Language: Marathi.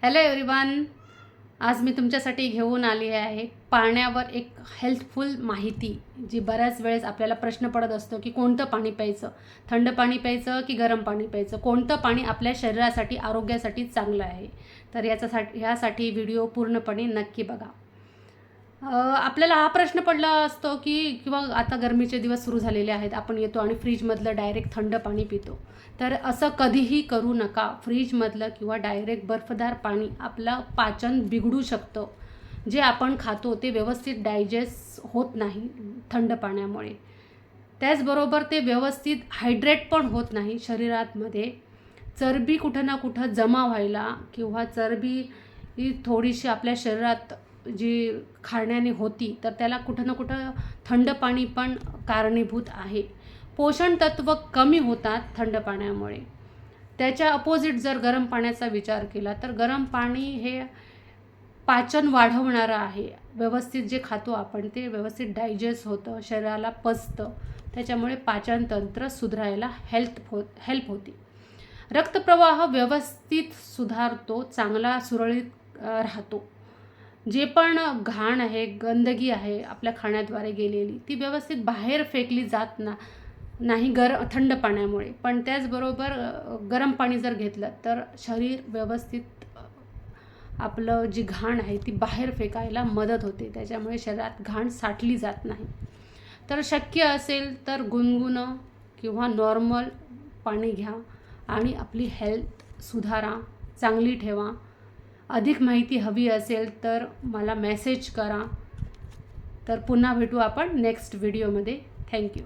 हॅलो एव्हरीवन, आज मी तुमच्यासाठी घेऊन आली आहे पाण्यावर एक हेल्थफुल माहिती, जी बऱ्याच वेळेस आपल्याला प्रश्न पडत असतो की कोणतं पाणी प्यायचं, थंड पाणी प्यायचं की गरम पाणी प्यायचं, कोणतं पाणी आपल्या शरीरासाठी आरोग्यासाठी चांगलं आहे. तर ह्यासाठी व्हिडिओ पूर्णपणे नक्की बघा. आपल्याला हा प्रश्न पडला असतो की किंवा आता गरमीचे दिवस सुरू झालेले आहेत, आपण येतो आणि फ्रीजमधलं डायरेक्ट थंड पाणी पितो. तर असं कधीही करू नका. फ्रीजमधलं किंवा डायरेक्ट बर्फदार पाणी आपलं पाचन बिघडू शकतं. जे आपण खातो ते व्यवस्थित डायजेस्ट होत नाही थंड पाण्यामुळे. त्याचबरोबर ते व्यवस्थित हायड्रेट पण होत नाही. शरीरामध्ये चरबी कुठं ना कुठं जमा व्हायला किंवा चरबी ही थोडीशी आपल्या शरीरात जी खाण्याने होती, तर त्याला कुठं ना कुठं थंड पाणी पण कारणीभूत आहे. पोषण तत्व कमी होतात थंड पाण्यामुळे. त्याच्या अपोजिट जर गरम पाण्याचा विचार केला तर गरम पाणी हे पाचन वाढवणारं आहे. व्यवस्थित जे खातो आपण ते व्यवस्थित डायजेस्ट होतं, शरीराला पचतं. त्याच्यामुळे पाचनतंत्र सुधारायला हेल्प होते. रक्तप्रवाह व्यवस्थित सुधारतो, चांगला सुरळीत राहतो. जे पण घाण आहे, गंदगी आहे आपल्या खाण्याद्वारे गेलेली, ती व्यवस्थित बाहेर फेकली जात नाही थंड पाण्यामुळे. पण त्याचबरोबर गरम पाणी जर घेतलं तर शरीर व्यवस्थित आपलं जी घाण आहे ती बाहेर फेकायला मदत होते. त्याच्यामुळे शरीरात घाण साठली जात नाही. तर शक्य असेल तर गुणगुणं किंवा नॉर्मल पाणी घ्या आणि आपली हेल्थ सुधारा, चांगली ठेवा. अधिक माहिती हवी असेल तर मला मेसेज करा. तर पुन्हा भेटू आपण नेक्स्ट व्हिडिओमध्ये. थँक्यू.